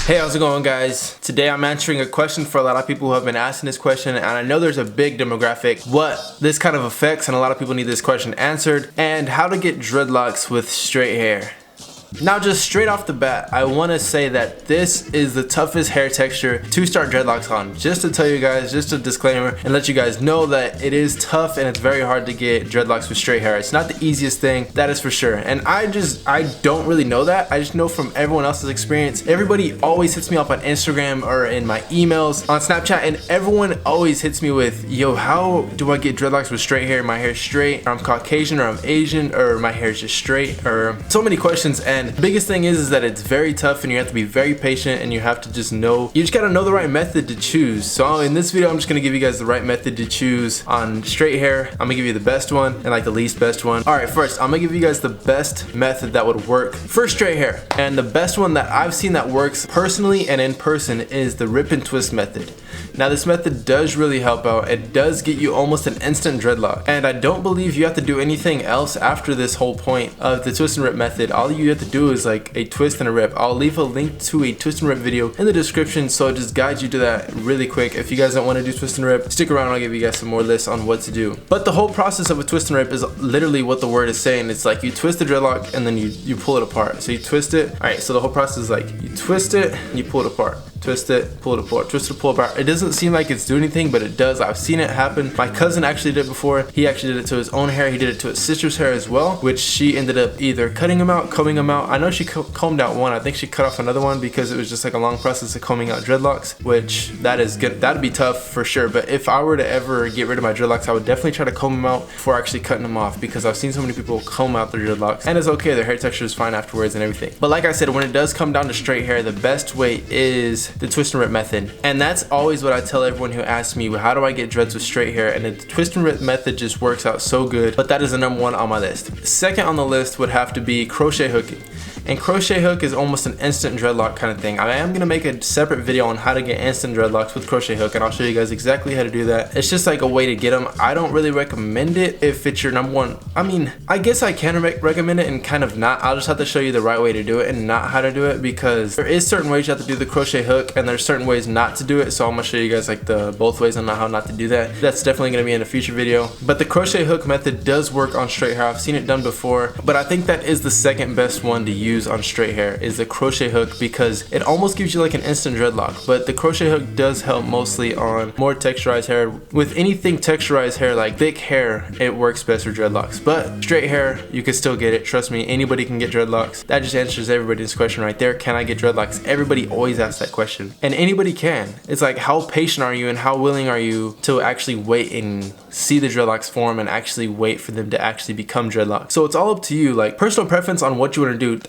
Hey, how's it going, guys? Today I'm answering a question for a lot of people who have been asking this question, and I know there's a big demographic what this kind of affects, and a lot of people need this question answered, and how to get dreadlocks with straight hair. Now, just straight off the bat, I want to say that this is the toughest hair texture to start dreadlocks on. Just to tell you guys, just a disclaimer, and let you guys know that it is tough and it's very hard to get dreadlocks with straight hair. It's not the easiest thing, that is for sure. And I don't really know that. I just know from everyone else's experience. Everybody always hits me up on Instagram or in my emails on Snapchat, and everyone always hits me with, yo, how do I get dreadlocks with straight hair? My hair's straight, or I'm Caucasian, or I'm Asian, or my hair's just straight, or so many questions. And the biggest thing is that it's very tough, and you have to be very patient, and you have to just know, you just gotta know the right method to choose. So in this video, I'm just gonna give you guys the right method to choose on straight hair. I'm gonna give you the best one and like the least best one. All right, first, I'm gonna give you guys the best method that would work for straight hair. And the best one that I've seen that works personally and in person is the rip and twist method. Now, this method does really help out. It does get you almost an instant dreadlock. And I don't believe you have to do anything else after this whole point of the twist and rip method. All you have to do is like a twist and a rip. I'll leave a link to a twist and rip video in the description, so it just guides you to that really quick. If you guys don't want to do twist and rip, stick around, I'll give you guys some more lists on what to do. But the whole process of a twist and rip is literally what the word is saying. It's like you twist the dreadlock and then you pull it apart. So you twist it. All right, so the whole process is like you twist it and you pull it apart. Twist it, pull it apart, twist it, pull it apart. It doesn't seem like it's doing anything, but it does. I've seen it happen. My cousin actually did it before. He actually did it to his own hair. He did it to his sister's hair as well, which she ended up either cutting them out, combing them out. I know she combed out one. I think she cut off another one because it was just like a long process of combing out dreadlocks, which that is good. That'd be tough for sure. But if I were to ever get rid of my dreadlocks, I would definitely try to comb them out before actually cutting them off, because I've seen so many people comb out their dreadlocks, and it's okay. Their hair texture is fine afterwards and everything. But like I said, when it does come down to straight hair, the best way is the twist and rip method. And that's always what I tell everyone who asks me, how do I get dreads with straight hair? And the twist and rip method just works out so good. But that is the number one on my list. Second on the list would have to be crochet hooking. And crochet hook is almost an instant dreadlock kind of thing. I am going to make a separate video on how to get instant dreadlocks with crochet hook, and I'll show you guys exactly how to do that. It's just like a way to get them. I don't really recommend it if it's your number one. I mean, I guess I can recommend it and kind of not. I'll just have to show you the right way to do it and not how to do it, because there is certain ways you have to do the crochet hook and there's certain ways not to do it. So I'm going to show you guys like the both ways on how not to do that. That's definitely going to be in a future video. But the crochet hook method does work on straight hair. I've seen it done before, but I think that is the second best one to use on straight hair, is the crochet hook, because it almost gives you like an instant dreadlock. But the crochet hook does help mostly on more texturized hair. With anything texturized hair, like thick hair, it works best for dreadlocks. But straight hair, you can still get it. Trust me, anybody can get dreadlocks. That just answers everybody's question right there. Can I get dreadlocks? Everybody always asks that question, and anybody can. It's like, how patient are you and how willing are you to actually wait and see the dreadlocks form and actually wait for them to actually become dreadlocks? So it's all up to you, like personal preference on what you want to do.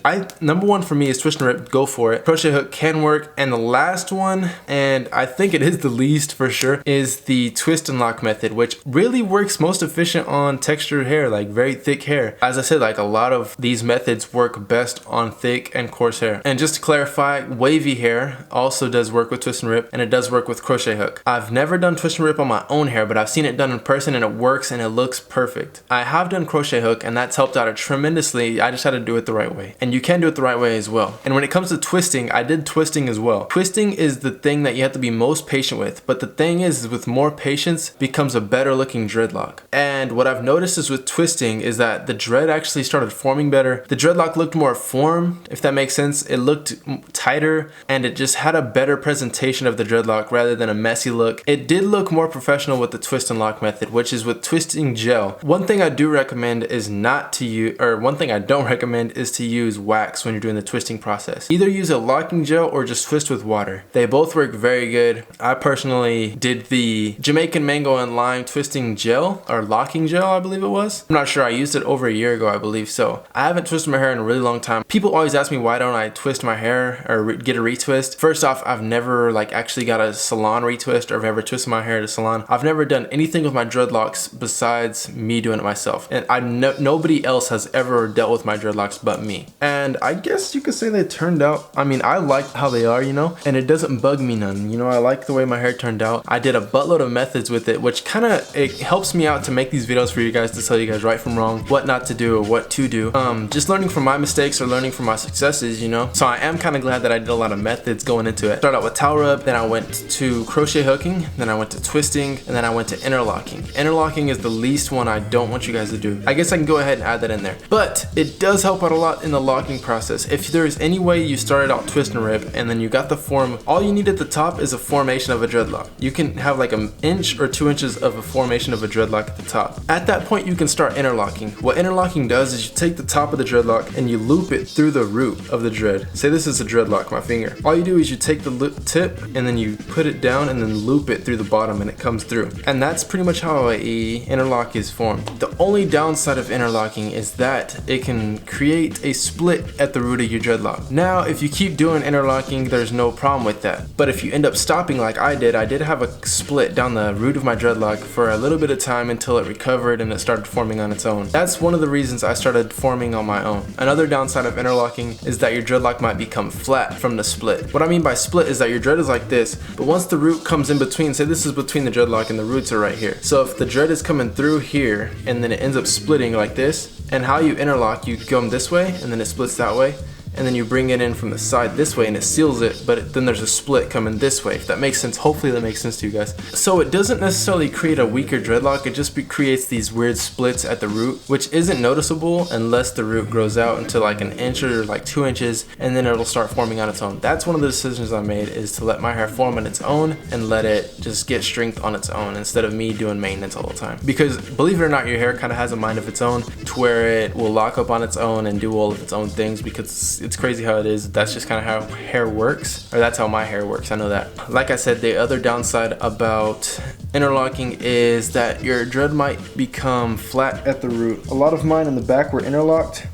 Number one for me is twist and rip. Go for it. Crochet hook can work. And the last one, and I think it is the least for sure, is the twist and lock method, which really works most efficient on textured hair, like very thick hair. As I said, like a lot of these methods work best on thick and coarse hair. And just to clarify, wavy hair also does work with twist and rip, and it does work with crochet hook. I've never done twist and rip on my own hair, but I've seen it done in person and it works and it looks perfect. I have done crochet hook and that's helped out tremendously. I just had to do it the right way, and you can do it the right way as well. And when it comes to twisting, I did twisting as well. Twisting is the thing that you have to be most patient with, but the thing is with more patience becomes a better looking dreadlock. And what I've noticed is with twisting is that the dread actually started forming better. The dreadlock looked more formed, if that makes sense. It looked tighter and it just had a better presentation of the dreadlock rather than a messy look. It did look more professional with the twist and lock method, which is with twisting gel. One thing I do recommend is not to use, or one thing I don't recommend is to use wax when you're doing the twisting process. Either use a locking gel or just twist with water. They both work very good. I personally did the Jamaican mango and lime twisting gel, or locking gel, I believe it was. I'm not sure. I used it over a year ago, I believe. So I haven't twisted my hair in a really long time. People always ask me, why don't I twist my hair or get a retwist? First off, I've never like actually got a salon retwist, or I've ever twisted my hair at a salon. I've never done anything with my dreadlocks besides me doing it myself. And nobody else has ever dealt with my dreadlocks but me. And and I guess you could say they turned out, I mean, I like how they are, you know, and it doesn't bug me none. You know, I like the way my hair turned out. I did a buttload of methods with it, which kind of, it helps me out to make these videos for you guys, to tell you guys right from wrong, what not to do or what to do. Just learning from my mistakes or learning from my successes, you know. So I am kind of glad that I did a lot of methods going into it. Started out with towel rub, then I went to crochet hooking, then I went to twisting, and then I went to interlocking. Interlocking is the least one I don't want you guys to do. I guess I can go ahead and add that in there. But it does help out a lot in the locking process. If there's any way you started out twist and rip and then you got the form, all you need at the top is a formation of a dreadlock. You can have like an inch or 2 inches of a formation of a dreadlock at the top. At that point you can start interlocking. What interlocking does is you take the top of the dreadlock and you loop it through the root of the dread. Say this is a dreadlock, my finger. All you do is you take the tip and then you put it down and then loop it through the bottom and it comes through. And that's pretty much how a interlock is formed. The only downside of interlocking is that it can create a split at the root of your dreadlock. Now, if you keep doing interlocking, there's no problem with that. But if you end up stopping like I did have a split down the root of my dreadlock for a little bit of time until it recovered and it started forming on its own. That's one of the reasons I started forming on my own. Another downside of interlocking is that your dreadlock might become flat from the split. What I mean by split is that your dread is like this, but once the root comes in between, say this is between the dreadlock and the roots are right here. So if the dread is coming through here and then it ends up splitting like this, and how you interlock, you go this way and then it splits that way, and then you bring it in from the side this way and it seals it, but then there's a split coming this way, if that makes sense. Hopefully that makes sense to you guys. So it doesn't necessarily create a weaker dreadlock, it just creates these weird splits at the root, which isn't noticeable unless the root grows out into like an inch or like 2 inches, and then it'll start forming on its own. That's one of the decisions I made, is to let my hair form on its own and let it just get strength on its own instead of me doing maintenance all the time. Because believe it or not, your hair kind of has a mind of its own, to where it will lock up on its own and do all of its own things, because it's crazy how it is. That's just kind of how hair works, or that's how my hair works. I know that. Like I said, the other downside about interlocking is that your dread might become flat at the root. A lot of mine in the back were interlocked,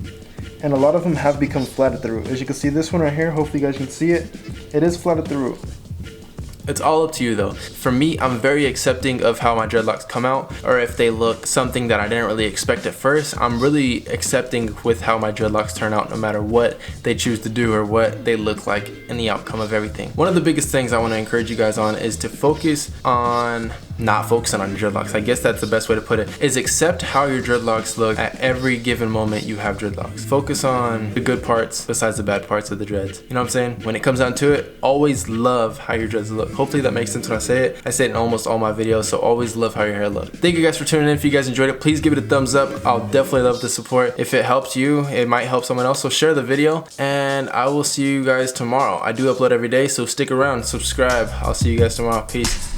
and a lot of them have become flat at the root. As you can see, this one right here, hopefully you guys can see it. It is flat at the root. It's all up to you though. For me, I'm very accepting of how my dreadlocks come out, or if they look something that I didn't really expect at first. I'm really accepting with how my dreadlocks turn out, no matter what they choose to do or what they look like in the outcome of everything. One of the biggest things I want to encourage you guys on is to focus on not focusing on your dreadlocks. I guess that's the best way to put it, is accept how your dreadlocks look at every given moment you have dreadlocks. Focus on the good parts besides the bad parts of the dreads. You know what I'm saying? When it comes down to it, always love how your dreads look. Hopefully that makes sense when I say it. I say it in almost all my videos, so always love how your hair looks. Thank you guys for tuning in. If you guys enjoyed it, please give it a thumbs up. I'll definitely love the support. If it helped you, it might help someone else, so share the video, and I will see you guys tomorrow. I do upload every day, so stick around, subscribe. I'll see you guys tomorrow. Peace.